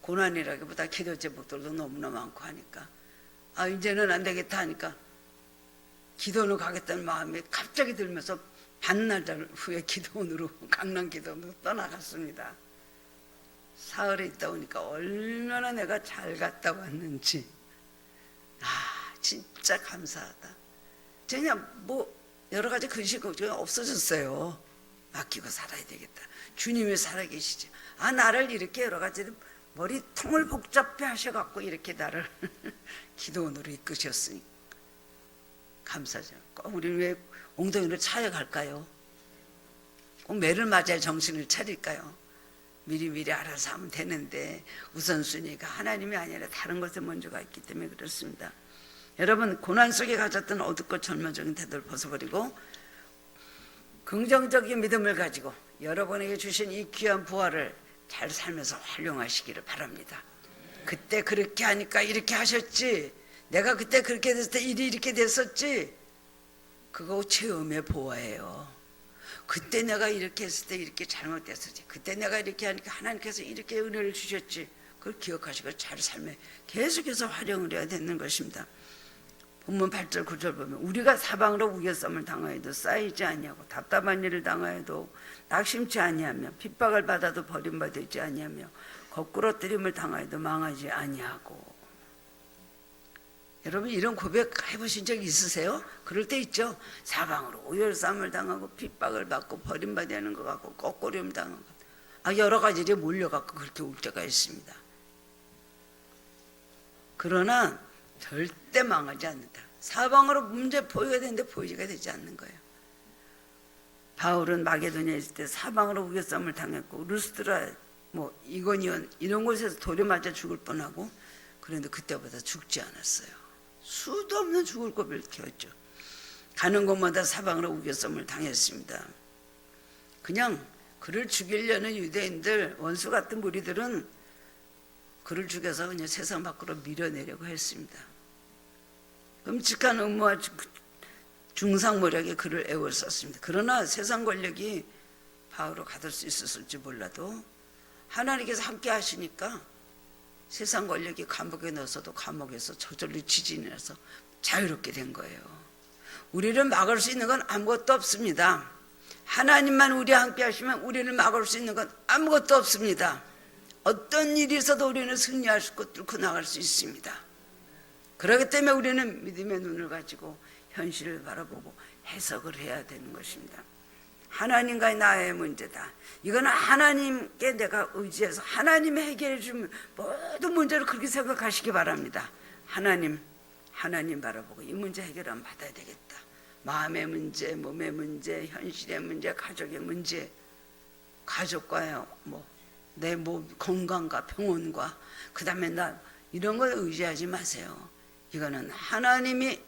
고난이라기보다 기도 제목들도 너무나 많고 하니까 이제는 안 되겠다 하니까 기도는 가겠다는 마음이 갑자기 들면서 반나절 후에 기도원으로 강남 기도원으로 떠나갔습니다. 사흘에 있다 오니까 얼마나 내가 잘 갔다 왔는지 진짜 감사하다. 그냥 여러 가지 근심이 없어졌어요. 맡기고 살아야 되겠다. 주님이 살아계시지. 나를 이렇게 여러 가지 머리통을 복잡해 하셔갖고 이렇게 나를 기도원으로 이끄셨으니 감사죠. 꼭 우리는 왜 엉덩이를 차여 갈까요? 꼭 매를 맞아야 정신을 차릴까요? 미리미리 알아서 하면 되는데 우선순위가 하나님이 아니라 다른 것에 먼저가 있기 때문에 그렇습니다. 여러분, 고난 속에 가졌던 어둡고 절망적인 태도를 벗어버리고 긍정적인 믿음을 가지고 여러분에게 주신 이 귀한 부활을 잘 살면서 활용하시기를 바랍니다. 그때 그렇게 하니까 이렇게 하셨지, 내가 그때 그렇게 됐을 때 일이 이렇게 됐었지, 그거 체험의 보화예요. 그때 내가 이렇게 했을 때 이렇게 잘못됐었지, 그때 내가 이렇게 하니까 하나님께서 이렇게 은혜를 주셨지, 그걸 기억하시고 잘 삶에 계속해서 활용을 해야 되는 것입니다. 본문 8절 9절 보면 우리가 사방으로 우겨쌈을 당하여도 쌓이지 아니하고 답답한 일을 당하여도 낙심치 아니하며 핍박을 받아도 버림받지 아니하며 거꾸로 뜨림을 당하여도 망하지 아니하고. 여러분 이런 고백 해보신 적 있으세요? 그럴 때 있죠. 사방으로 우열쌈을 당하고 핍박을 받고 버림받는 것 같고 거꾸림을 당하고 여러 가지 일에 몰려갖고 그렇게 올 때가 있습니다. 그러나 절대 망하지 않는다. 사방으로 문제 보이게 되는데 보이지가 되지 않는 거예요. 바울은 마게도냐에 있을 때 사방으로 우겨쌈을 당했고 루스드라 이고니온 이런 곳에서 돌에 맞아 죽을 뻔하고 그런데 그때보다 죽지 않았어요. 수도 없는 죽을 고비를 키웠죠. 가는 곳마다 사방으로 우겨쌈을 당했습니다. 그냥 그를 죽이려는 유대인들 원수 같은 무리들은 그를 죽여서 그냥 세상 밖으로 밀어내려고 했습니다. 끔찍한 음모와 중상모략에 그를 애워쌌습니다. 그러나 세상 권력이 바울을 가둘 수 있었을지 몰라도 하나님께서 함께 하시니까 세상 권력이 감옥에 넣어서도 감옥에서 저절로 지진이 나서 자유롭게 된 거예요. 우리를 막을 수 있는 건 아무것도 없습니다. 하나님만 우리와 함께 하시면 우리를 막을 수 있는 건 아무것도 없습니다. 어떤 일이 있어도 우리는 승리할 수 있고 뚫고 나갈 수 있습니다. 그렇기 때문에 우리는 믿음의 눈을 가지고 현실을 바라보고 해석을 해야 되는 것입니다. 하나님과의 나의 문제다. 이거는 하나님께 내가 의지해서 하나님이 해결해 주면 모든 문제를 그렇게 생각하시기 바랍니다. 하나님 바라보고 이 문제 해결하면 받아야 되겠다. 마음의 문제, 몸의 문제, 현실의 문제, 가족의 문제, 가족과의 내 몸 건강과 평온과 그 다음에 나 이런 걸 의지하지 마세요. 이거는 하나님이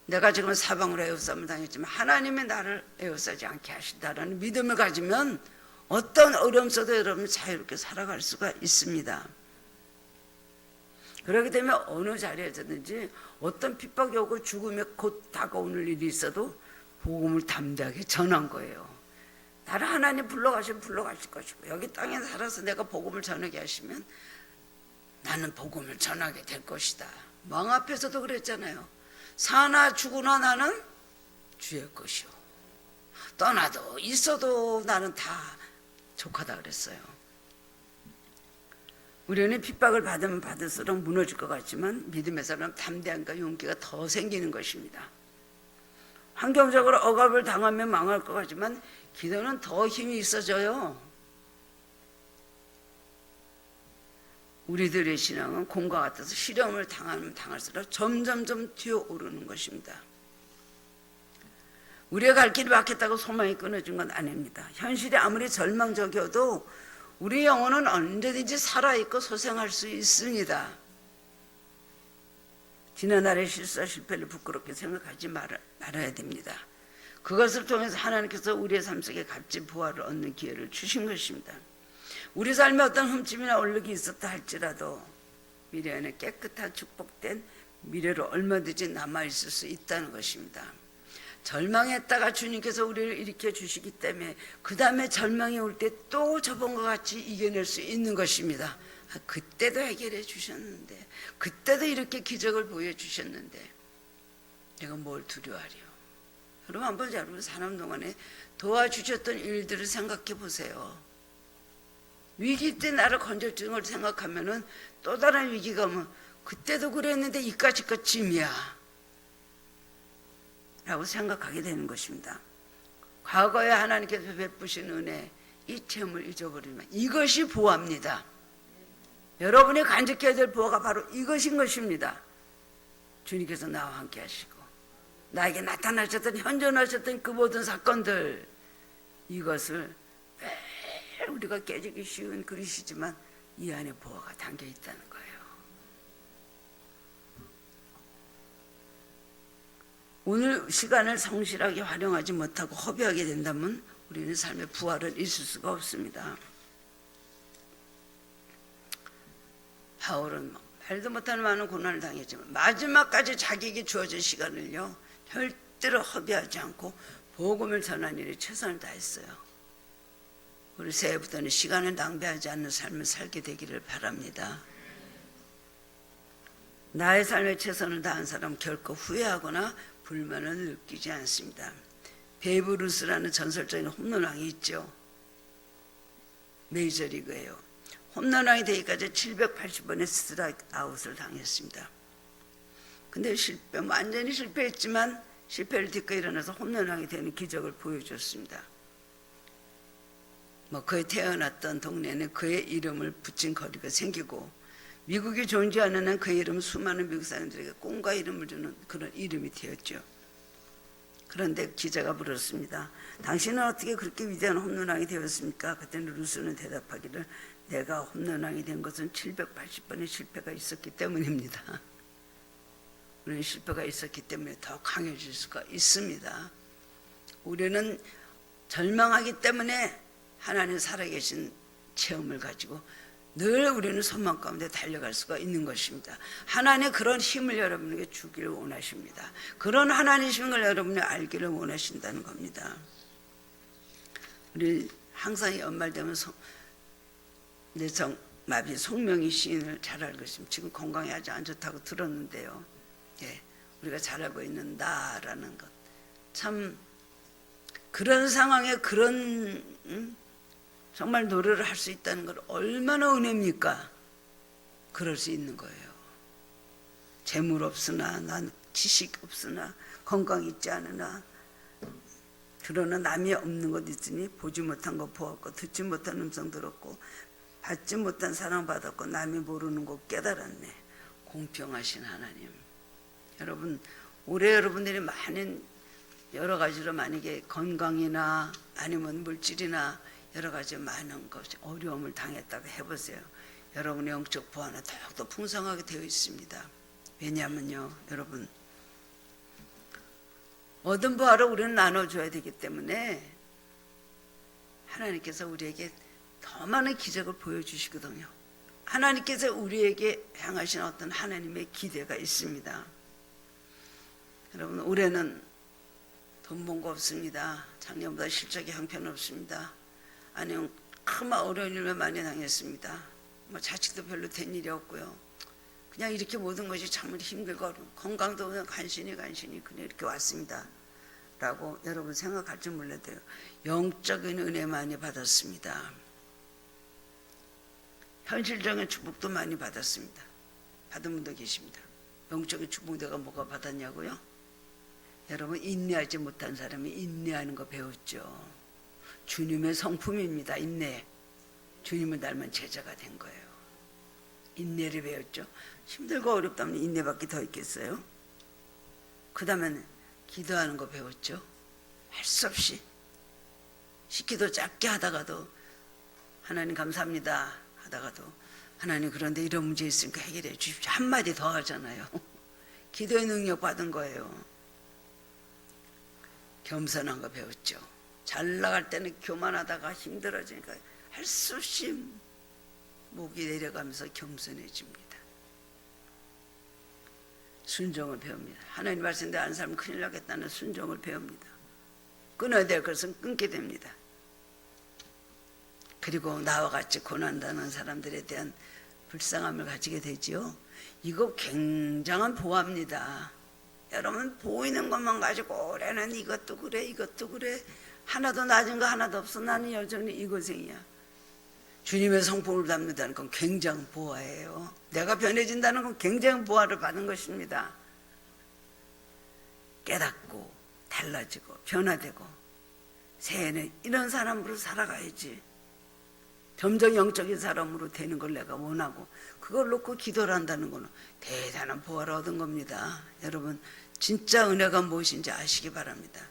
내가 지금 사방으로 에워싸움을 당했지만 하나님이 나를 에워싸지 않게 하신다라는 믿음을 가지면 어떤 어려움 속에도 여러분 자유롭게 살아갈 수가 있습니다. 그렇기 때문에 어느 자리에서든지 어떤 핍박이 오고 죽음에 곧 다가오는 일이 있어도 복음을 담대하게 전한 거예요. 나를 하나님 불러가시면 불러가실 것이고 여기 땅에 살아서 내가 복음을 전하게 하시면 나는 복음을 전하게 될 것이다. 왕 앞에서도 그랬잖아요. 사나 죽으나 나는 주의 것이요. 떠나도 있어도 나는 다 족하다 그랬어요. 우리는 핍박을 받으면 받을수록 무너질 것 같지만 믿음의 사람 담대함과 용기가 더 생기는 것입니다. 환경적으로 억압을 당하면 망할 것 같지만 기도는 더 힘이 있어져요. 우리들의 신앙은 곰과 같아서 시련을 당하면 당할수록 점점점 뛰어오르는 것입니다. 우리가 갈 길이 막혔다고 소망이 끊어진 건 아닙니다. 현실이 아무리 절망적이어도 우리 영혼은 언제든지 살아있고 소생할 수 있습니다. 지난날의 실수와 실패를 부끄럽게 생각하지 말아야 됩니다. 그것을 통해서 하나님께서 우리의 삶 속에 값진 부활을 얻는 기회를 주신 것입니다. 우리 삶에 어떤 흠집이나 얼룩이 있었다 할지라도 미래 안에 깨끗한 축복된 미래로 얼마든지 남아있을 수 있다는 것입니다. 절망했다가 주님께서 우리를 일으켜 주시기 때문에 그 다음에 절망이 올 때 또 저번과 같이 이겨낼 수 있는 것입니다. 그때도 해결해 주셨는데 그때도 이렇게 기적을 보여주셨는데 내가 뭘 두려워하려. 여러분 한번 여러분 사는 동안에 도와주셨던 일들을 생각해 보세요. 위기 때 나를 건져준 걸 생각하면은 또 다른 위기가 오면 그때도 그랬는데 이까짓 짐이야 라고 생각하게 되는 것입니다. 과거에 하나님께서 베푸신 은혜 이 체험을 잊어버리면 이것이 보화입니다. 여러분이 간직해야 될 보화가 바로 이것인 것입니다. 주님께서 나와 함께 하시고 나에게 나타나셨던 현존하셨던 그 모든 사건들 이것을 매일 우리가 깨지기 쉬운 그릇이지만 이 안에 보화가 담겨 있다는 거예요. 오늘 시간을 성실하게 활용하지 못하고 허비하게 된다면 우리는 삶의 부활을 있을 수가 없습니다. 바울은 말도 못하는 많은 고난을 당했지만 마지막까지 자기에게 주어진 시간을요 절대로 허비하지 않고 복음을 전하는 일에 최선을 다했어요. 우리 새해부터는 시간을 낭비하지 않는 삶을 살게 되기를 바랍니다. 나의 삶에 최선을 다한 사람 결코 후회하거나 불만을 느끼지 않습니다. 베이브 루스라는 전설적인 홈런왕이 있죠. 메이저리그예요. 홈런왕이 되기까지 780번의 스트라이크 아웃을 당했습니다. 근데 완전히 실패했지만 실패를 딛고 일어나서 홈런왕이 되는 기적을 보여줬습니다. 그의 태어났던 동네에는 그의 이름을 붙인 거리가 생기고 미국이 존재하는 한 그의 이름은 수많은 미국 사람들에게 꿈과 이름을 주는 그런 이름이 되었죠. 그런데 기자가 물었습니다. 당신은 어떻게 그렇게 위대한 홈런왕이 되었습니까? 그때는 루스는 대답하기를 내가 홈런왕이 된 것은 780번의 실패가 있었기 때문입니다. 우리는 실패가 있었기 때문에 더 강해질 수가 있습니다. 우리는 절망하기 때문에 하나님 살아계신 체험을 가지고 늘 우리는 소망 가운데 달려갈 수가 있는 것입니다. 하나님의 그런 힘을 여러분에게 주기를 원하십니다. 그런 하나님의 힘을 여러분이 알기를 원하신다는 겁니다. 우리 항상 연말 되면 내성마비 송명희 시인을 잘 알고 있습니다. 지금 건강이 아주 안 좋다고 들었는데요. 예, 우리가 잘 알고 있는 나라는 것. 참 그런 상황에 그런 정말 노래를 할 수 있다는 걸 얼마나 은혜입니까? 그럴 수 있는 거예요. 재물 없으나 난 지식 없으나 건강 있지 않으나 그러나 남이 없는 것 있으니 보지 못한 것 보았고 듣지 못한 음성 들었고 받지 못한 사랑 받았고 남이 모르는 것 깨달았네. 공평하신 하나님. 여러분 올해 여러분들이 많은 여러 가지로 만약에 건강이나 아니면 물질이나 여러 가지 많은 것 어려움을 당했다고 해보세요. 여러분의 영적 보안은 더욱더 풍성하게 되어 있습니다. 왜냐하면요, 여러분, 얻은 보화를 우리는 나눠줘야 되기 때문에 하나님께서 우리에게 더 많은 기적을 보여주시거든요. 하나님께서 우리에게 향하신 어떤 하나님의 기대가 있습니다. 여러분, 올해는 돈 번 거 없습니다. 작년보다 실적이 형편없습니다. 아니면 큰 어려운 일을 많이 당했습니다. 뭐 자식도 별로 된 일이 없고요. 그냥 이렇게 모든 것이 참 힘들고 건강도 그냥 간신히 그냥 이렇게 왔습니다. 라고 여러분 생각할 줄 몰라도요, 영적인 은혜 많이 받았습니다. 현실적인 축복도 많이 받았습니다. 받은 분도 계십니다. 영적인 축복 내가 뭐가 받았냐고요? 여러분, 인내하지 못한 사람이 인내하는 거 배웠죠. 주님의 성품입니다. 인내. 주님을 닮은 제자가 된 거예요. 인내를 배웠죠. 힘들고 어렵다면 인내밖에 더 있겠어요? 그 다음에 기도하는 거 배웠죠. 할 수 없이 시키도 짧게 하다가도 하나님 감사합니다 하다가도 하나님 그런데 이런 문제 있으니까 해결해 주십시오 한마디 더 하잖아요. 기도의 능력 받은 거예요. 겸손한 거 배웠죠. 잘 나갈 때는 교만하다가 힘들어지니까 할 수 없이 목이 내려가면서 겸손해집니다. 순종을 배웁니다. 하나님 말씀대로 안 살면 큰일 나겠다는 순종을 배웁니다. 끊어야 될 것은 끊게 됩니다. 그리고 나와 같이 고난당하는 사람들에 대한 불쌍함을 가지게 되지요. 이거 굉장한 보화입니다. 여러분, 보이는 것만 가지고 올해는 이것도 그래 하나도 낮은 거 하나도 없어. 나는 여전히 이 고생이야. 주님의 성품을 담는다는 건 굉장한 보화예요. 내가 변해진다는 건 굉장한 보화를 받은 것입니다. 깨닫고 달라지고 변화되고 새해는 이런 사람으로 살아가야지. 점점 영적인 사람으로 되는 걸 내가 원하고 그걸 놓고 기도를 한다는 것은 대단한 보화를 얻은 겁니다. 여러분, 진짜 은혜가 무엇인지 아시기 바랍니다.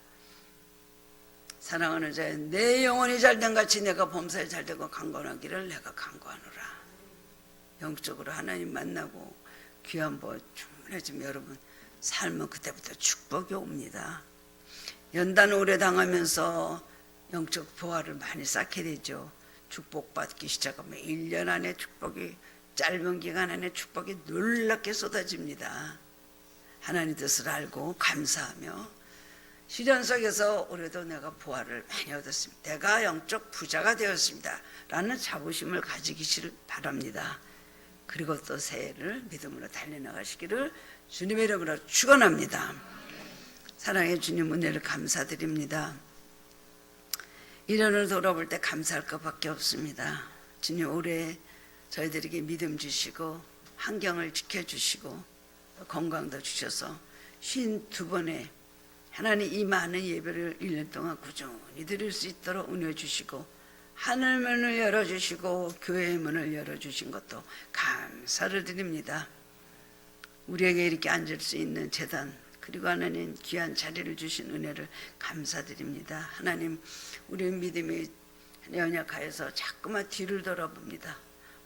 사랑하는 자여, 내 영혼이 잘된 같이 내가 범사에 잘되고 강건하기를 내가 강구하노라. 영적으로 하나님 만나고 귀한 보화 충분해지면 여러분 삶은 그때부터 축복이 옵니다. 연단 오래 당하면서 영적 보화를 많이 쌓게 되죠. 축복받기 시작하면 1년 안에 축복이, 짧은 기간 안에 축복이 놀랍게 쏟아집니다. 하나님 뜻을 알고 감사하며 시련 속에서 올해도 내가 보화를 많이 얻었습니다. 내가 영적 부자가 되었습니다. 라는 자부심을 가지기를 바랍니다. 그리고 또 새해를 믿음으로 달려나가시기를 주님의 이름으로 축원합니다. 사랑의 주님 은혜를 감사드립니다. 1년을 돌아볼 때 감사할 것밖에 없습니다. 주님, 올해 저희들에게 믿음 주시고 환경을 지켜주시고 건강도 주셔서 52번의 하나님 이 많은 예배를 1년 동안 꾸준히 드릴 수 있도록 은혜 주시고 하늘 문을 열어주시고 교회의 문을 열어주신 것도 감사를 드립니다. 우리에게 이렇게 앉을 수 있는 제단 그리고 하나님 귀한 자리를 주신 은혜를 감사드립니다. 하나님, 우리의 믿음이 연약하여서 자꾸만 뒤를 돌아봅니다.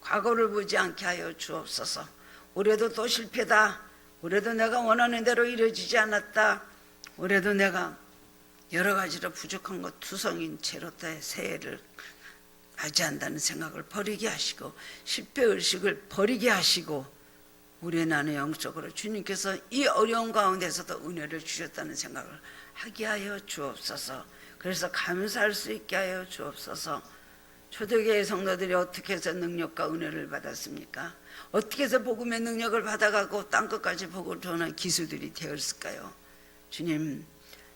과거를 보지 않게 하여 주옵소서. 올해도 또 실패다. 올해도 내가 원하는 대로 이루어지지 않았다. 올해도 내가 여러 가지로 부족한 것 투성인 채로 새해를 맞이한다는 생각을 버리게 하시고 실패 의식을 버리게 하시고 우리의 나는 영적으로 주님께서 이 어려운 가운데서도 은혜를 주셨다는 생각을 하게 하여 주옵소서. 그래서 감사할 수 있게 하여 주옵소서. 초대교회 성도들이 어떻게 해서 능력과 은혜를 받았습니까? 어떻게 해서 복음의 능력을 받아가고 땅끝까지 복을 전하는 기수들이 되었을까요? 주님,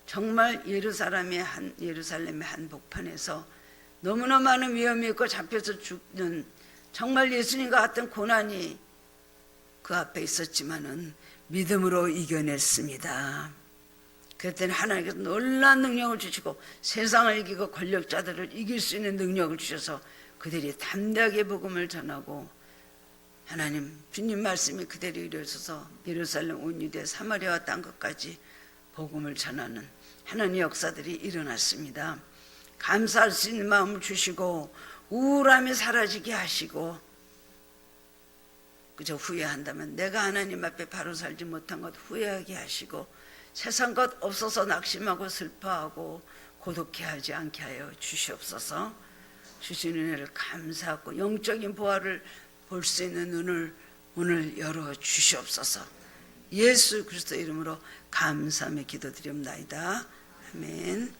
정말 예루살렘의 한 복판에서 너무나 많은 위험이 있고 잡혀서 죽는 정말 예수님과 같은 고난이 그 앞에 있었지만은 믿음으로 이겨냈습니다. 그랬더니 하나님께서 놀라운 능력을 주시고 세상을 이기고 권력자들을 이길 수 있는 능력을 주셔서 그들이 담대하게 복음을 전하고 하나님 주님 말씀이 그대로 이루어져서 예루살렘 온 유대 사마리아와 땅끝까지 복음을 전하는 하나님의 역사들이 일어났습니다. 감사할 수 있는 마음을 주시고 우울함이 사라지게 하시고 그저 후회한다면 내가 하나님 앞에 바로 살지 못한 것 후회하게 하시고 세상 것 없어서 낙심하고 슬퍼하고 고독해하지 않게 하여 주시옵소서. 주신 은혜를 감사하고 영적인 보화를 볼 수 있는 눈을 오늘 열어 주시옵소서. 예수 그리스도 이름으로 감사하며 기도드립니다. 아멘.